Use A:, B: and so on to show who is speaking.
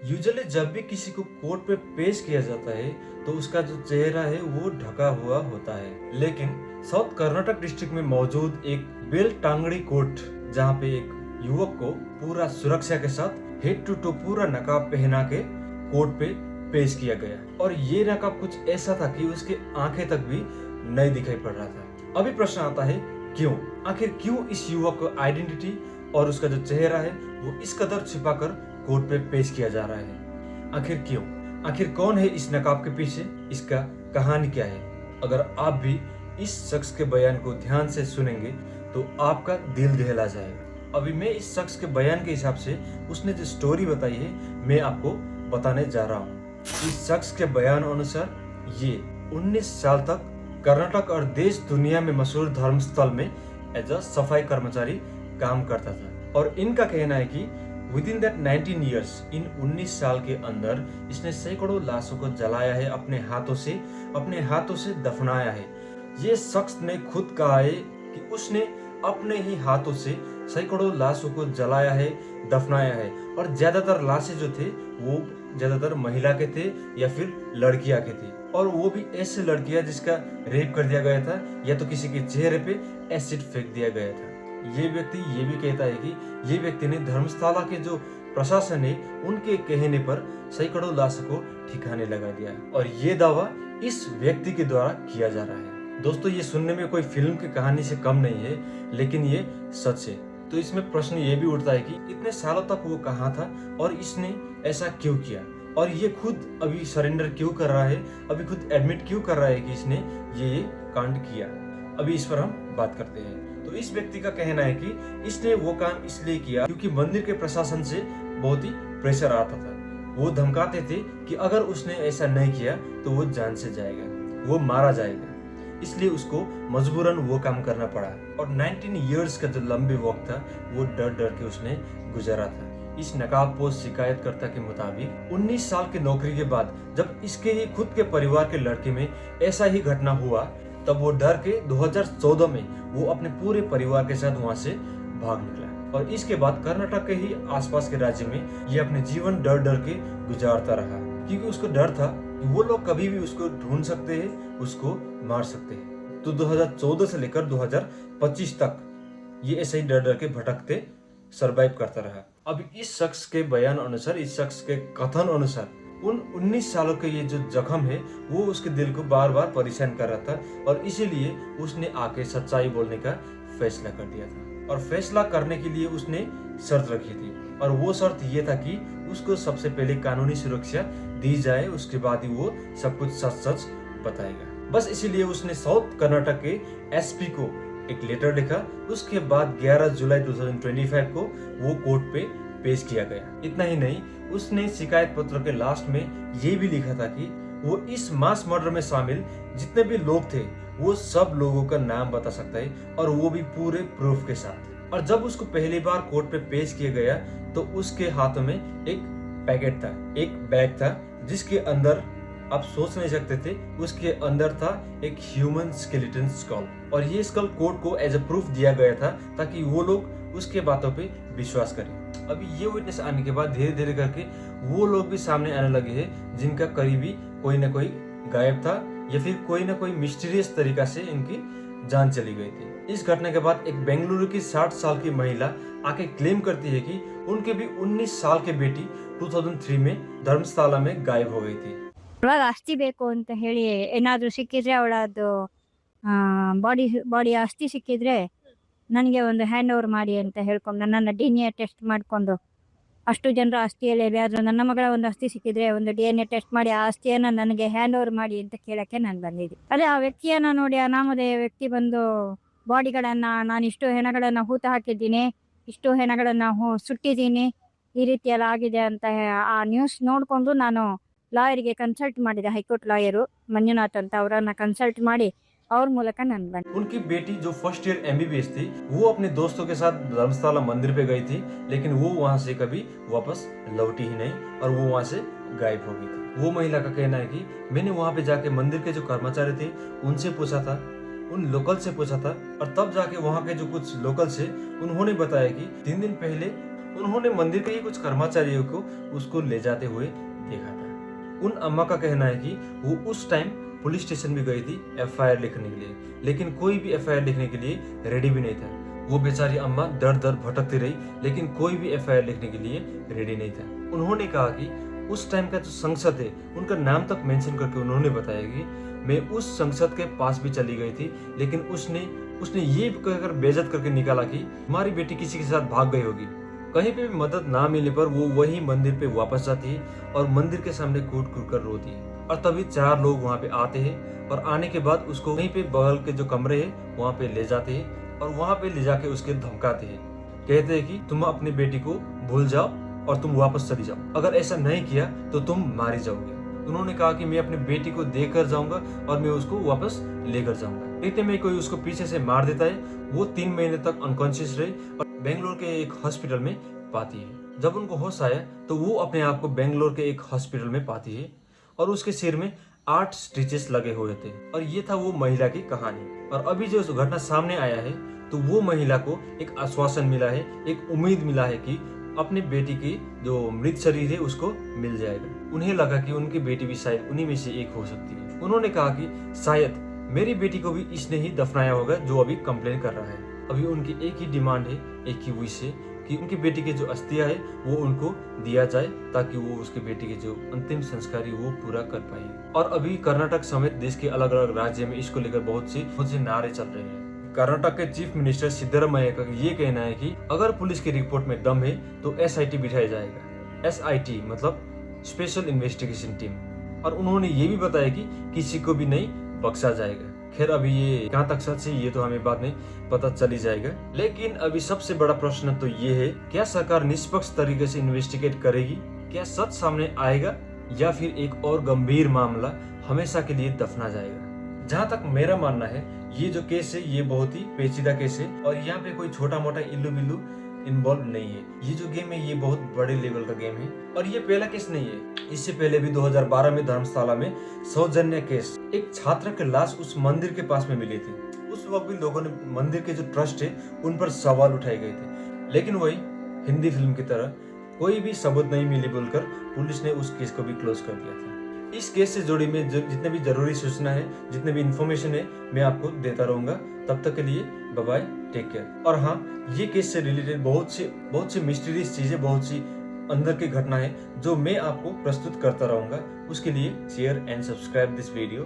A: Usually जब भी किसी को कोर्ट पे पेश किया जाता है तो उसका जो चेहरा है वो ढका हुआ होता है, लेकिन साउथ कर्नाटक डिस्ट्रिक्ट में मौजूद एक बेलटांगड़ी कोर्ट, जहाँ पे एक युवक को पूरा सुरक्षा के साथ हेड टू टो पूरा नकाब पहना के कोर्ट पे पेश किया गया। और ये नकाब कुछ ऐसा था कि उसके आंखें तक भी नहीं दिखाई पड़ रहा था। अभी प्रश्न आता है क्यों, आखिर क्यों इस युवक को आइडेंटिटी और उसका जो चेहरा है वो इस कदर छिपाकर कोर्ट पे पेश किया जा रहा है। आखिर क्यों, आखिर कौन है इस नकाब के पीछे, इसका कहानी क्या है। अगर आप भी इस शख्स के बयान को ध्यान से सुनेंगे तो आपका दिल दहला जाएगा। अभी मैं इस शख्स के बयान के हिसाब से उसने जो स्टोरी बताई है मैं आपको बताने जा रहा हूँ। इस शख्स के बयान अनुसार ये 19 साल तक कर्नाटक और देश दुनिया में मशहूर धर्मस्थल में एज अ सफाई कर्मचारी काम करता था। और इनका कहना है कि विद इन दैट 19 ईयर्स, इन 19 साल के अंदर इसने सैकड़ों लाशों को जलाया है, अपने हाथों से दफनाया है। ये शख्स ने खुद कहा है कि उसने अपने ही हाथों से सैकड़ों लाशों को जलाया है, दफनाया है। और ज्यादातर लाशें जो थे वो ज्यादातर महिला के थे या फिर लड़कियां के थे, और वो भी ऐसे लड़कियां जिसका रेप कर दिया गया था या तो किसी के चेहरे पे एसिड फेंक दिया गया था। ये व्यक्ति ये भी कहता है कि ये व्यक्ति ने धर्मशाला के जो प्रशासन है उनके कहने पर सैकड़ों लाशों को ठिकाने लगा दिया है, और ये दावा इस व्यक्ति के द्वारा किया जा रहा है। दोस्तों, ये सुनने में कोई फिल्म की कहानी से कम नहीं है, लेकिन ये सच है। तो इसमें प्रश्न ये भी उठता है कि इतने सालों तक वो कहाँ था और इसने ऐसा क्यों किया, और ये खुद अभी सरेंडर क्यों कर रहा है, अभी खुद एडमिट क्यों कर रहा है कि इसने ये कांड किया। अभी इस पर हम बात करते हैं। तो इस व्यक्ति का कहना है कि इसने वो काम इसलिए किया क्योंकि मंदिर के प्रशासन से बहुत ही प्रेशर आता था। वो धमकाते थे कि अगर उसने ऐसा नहीं किया तो वो जान से जाएगा, वो मारा जाएगा, इसलिए उसको मजबूरन वो काम करना पड़ा। और 19 इयर्स का जो लंबे वक्त था वो डर डर के उसने गुजारा था। इस नकाबपोश शिकायतकर्ता के मुताबिक 19 साल की नौकरी के बाद जब इसके ही खुद के परिवार के लड़के में ऐसा ही घटना हुआ, तब वो डर के 2014 में वो अपने पूरे परिवार के साथ वहां से भाग निकला। और इसके बाद कर्नाटक के ही आसपास के राज्य में ये अपने जीवन डर डर के गुजारता रहा, क्योंकि उसको डर था कि वो लोग कभी भी उसको ढूंढ सकते हैं, उसको मार सकते हैं। तो 2014 से लेकर 2025 तक ये ऐसे ही डर डर के भटकते सरवाइव करता रहा। अब इस शख्स के बयान अनुसार, इस शख्स के कथन अनुसार, उन 19 सालों के ये जो जख्म है वो उसके दिल को बार बार परेशान कर रहा था, और इसीलिए उसने आके सच्चाई बोलने का फैसला कर दिया था। और फैसला करने के लिए उसने शर्त रखी थी, और वो शर्त ये था कि उसको सबसे पहले कानूनी सुरक्षा दी जाए, उसके बाद ही वो सब कुछ सच सच बताएगा। बस इसीलिए उसने साउथ कर्नाटक के एसपी को एक लेटर लिखा। उसके बाद 11 जुलाई 2025 को वो कोर्ट पे पेश किया गया। इतना ही नहीं, उसने शिकायत पत्र के लास्ट में ये भी लिखा था कि वो इस मास मर्डर में शामिल जितने भी लोग थे वो सब लोगों का नाम बता सकता है, और वो भी पूरे प्रूफ के साथ। और जब उसको पहली बार कोर्ट पे पेश किया गया तो उसके हाथों में एक पैकेट था, एक बैग था, जिसके अंदर आप सोच नहीं सकते थे, उसके अंदर था एक ह्यूमन स्केलेटन स्कल। और ये स्कल कोर्ट को एज ए प्रूफ दिया गया था ताकि वो लोग उसके बातों पे विश्वास करें। अभी ये विटनेस आने के बाद धीरे धीरे करके वो लोग भी सामने आने लगे हैं जिनका करीबी कोई ना कोई गायब था, या फिर कोई ना कोई मिस्टीरियस तरीका से इनकी जान चली गई थी। इस घटना के बाद एक बेंगलुरु की 60 साल की महिला आके क्लेम करती है कि उनके भी 19 साल की बेटी 2003 में धर्मशाला में गायब हो गई थी।
B: ಒಳಗೆ ಆಸ್ತಿ ಬೇಕು ಅಂತ ಹೇಳಿ ಏನಾದರೂ ಸಿಕ್ಕಿದ್ರೆ ಅವಳದು ಬಾಡಿ ಆಸ್ತಿ ಸಿಕ್ಕಿದ್ರೆ ನನಗೆ ಒಂದು ಹ್ಯಾಂಡ್ ಓವರ್ ಮಾಡಿ ಅಂತ ಹೇಳ್ಕೊಂಡು ನನ್ನನ್ನು DNA ಟೆಸ್ಟ್ ಮಾಡಿಕೊಂಡು ಅಷ್ಟು ಜನರ ಆಸ್ತಿಯಲ್ಲಿ ಯಾರಾದರೂ ನನ್ನ ಮಗಳ ಒಂದು ಆಸ್ತಿ ಸಿಕ್ಕಿದ್ರೆ ಒಂದು DNA ಟೆಸ್ಟ್ ಮಾಡಿ ಆ ಆಸ್ತಿಯನ್ನು ನನಗೆ ಹ್ಯಾಂಡ್ ಓವರ್ ಮಾಡಿ ಅಂತ ಕೇಳಕ್ಕೆ ನಾನು ಬಂದಿದ್ದೆ. ಅದೇ ಆ ವ್ಯಕ್ತಿಯನ್ನು ನೋಡಿ ಅನಾಮಧೇಯ ವ್ಯಕ್ತಿ ಬಂದು ಬಾಡಿಗಳನ್ನು ನಾನು ಇಷ್ಟು ಹೆಣಗಳನ್ನು ಹೂತ ಹಾಕಿದ್ದೀನಿ, ಇಷ್ಟು ಹೆಣಗಳನ್ನು ಸುಟ್ಟಿದ್ದೀನಿ, ಈ ರೀತಿ ಎಲ್ಲ ಆಗಿದೆ ಅಂತ ಆ ನ್ಯೂಸ್ ನೋಡಿಕೊಂಡು ನಾನು ಲಾಯರ್ಗೆ ಕನ್ಸಲ್ಟ್ ಮಾಡಿದೆ, ಹೈಕೋರ್ಟ್ ಲಾಯರು ಮಂಜುನಾಥ್ ಅಂತ, ಅವರನ್ನ ಕನ್ಸಲ್ಟ್ ಮಾಡಿ और ಮೂಲಕ ನಾನು ಬಂದೆ।
A: उनकी बेटी जो फर्स्ट ईयर MBBS थी वो अपने दोस्तों के साथ धर्मशाला मंदिर पे गई थी, लेकिन वो वहां से कभी वापस लौटी ही नहीं और वो वहां से गायब हो गई थी। वो महिला का कहना है कि मैंने वहां पे जाके मंदिर के जो कर्मचारी थे उनसे पूछा था, उन लोकल से पूछा था, और तब जाके वहां के जो कुछ लोकल से उन्होंने बताया कि 3 दिन पहले उन्होंने मंदिर के ही कुछ कर्मचारियों को उसको ले जाते हुए देखा था। उन अम्मा का कहना है कि वो उस टाइम पुलिस स्टेशन भी गई थी एफआईआर लिखने के लिए, लेकिन कोई भी एफआईआर लिखने के लिए रेडी भी नहीं था। वो बेचारी अम्मा दर दर भटकती रही, लेकिन कोई भी एफआईआर लिखने के लिए रेडी नहीं था। उन्होंने कहा कि उस टाइम का जो संसद है उनका नाम तक मेंशन करके उन्होंने बताया कि मैं उस संसद के पास भी चली गई थी, लेकिन उसने ये कहकर बेइज्जत करके निकाला कि हमारी बेटी किसी के साथ भाग गई होगी। कहीं पे भी मदद ना मिलने पर वो वही मंदिर पे वापस जाती है और मंदिर के सामने कूट कूट कर रोती है। और तभी 4 लोग वहाँ पे आते हैं और आने के बाद उसको वहीं पे बगल के जो कमरे है वहाँ पे ले जाते हैं और वहाँ पे ले जाके उसके धमकाते हैं। कहते हैं कि तुम अपनी बेटी को भूल जाओ और तुम वापस चली जाओ, अगर ऐसा नहीं किया तो तुम मारी जाओगे। उन्होंने कहा कि मैं अपनी बेटी को देकर जाऊंगा और मैं उसको वापस लेकर जाऊंगा। इतने में कोई उसको पीछे से मार देता है। वो 3 महीने तक अनकॉन्शियस रही और बेंगलोर के एक हॉस्पिटल में पाती है। जब उनको होश आया तो वो अपने आप को बेंगलोर के एक हॉस्पिटल में पाती है और उसके सिर में 8 स्टिचेस लगे हुए थे। और ये था वो महिला की कहानी। और अभी जो घटना सामने आया है तो वो महिला को एक आश्वासन मिला है, एक उम्मीद मिला है कि अपनी बेटी की जो मृत शरीर है उसको मिल जाएगा। उन्हें लगा कि उनकी बेटी भी शायद उन्हीं में से एक हो सकती है। उन्होंने कहा कि शायद मेरी बेटी को भी इसने ही दफनाया होगा जो अभी कंप्लेन कर रहा है। अभी उनकी एक ही डिमांड है, एक ही विश है कि उनकी बेटी की जो अस्थियां है वो उनको दिया जाए ताकि वो उसकी बेटी के जो अंतिम संस्कार है वो पूरा कर पाए। और अभी कर्नाटक समेत देश के अलग अलग राज्य में इसको लेकर बहुत से नारे चल रहे हैं। कर्नाटक के चीफ मिनिस्टर सिद्धरामैया का ये कहना है कि अगर पुलिस की रिपोर्ट में दम है तो एसआईटी बिठाया जाएगा। एसआईटी मतलब स्पेशल इन्वेस्टिगेशन टीम। और उन्होंने ये भी बताया कि किसी को भी नहीं बख्शा जाएगा। खैर अभी ये कहाँ तक सच है ये तो हमें बाद में पता चल ही जाएगा। लेकिन अभी सबसे बड़ा प्रश्न तो ये है, क्या सरकार निष्पक्ष तरीके से इन्वेस्टिगेट करेगी? क्या सच सामने आएगा या फिर एक और गंभीर मामला हमेशा के लिए दफना जाएगा? जहाँ तक मेरा मानना है ये जो केस है ये बहुत ही पेचीदा केस है और यहाँ पे कोई छोटा मोटा इल्लू बिल्लू इन्वॉल्व नहीं है। ये जो गेम है ये बहुत बड़े लेवल का गेम है और ये पहला केस नहीं है। इससे पहले भी 2012 में धर्मशाला में सौजन्य केस, एक छात्र की लाश उस मंदिर के पास में मिली थी। उस वक्त भी लोगों ने मंदिर के जो ट्रस्ट है उन पर सवाल उठाए गए थे, लेकिन वही हिंदी फिल्म की तरह कोई भी सबूत नहीं मिली बोलकर पुलिस ने उस केस को भी क्लोज कर दिया था। इस केस से जुड़ी में जितने भी जरूरी सूचना है, जितने भी इंफॉर्मेशन है मैं आपको देता रहूंगा। तब तक के लिए बाय बाय, टेक केयर। और हाँ, ये केस से रिलेटेड बहुत सी मिस्टीरियस चीजें, बहुत सी अंदर की घटना है जो मैं आपको प्रस्तुत करता रहूंगा। उसके लिए share and subscribe this video.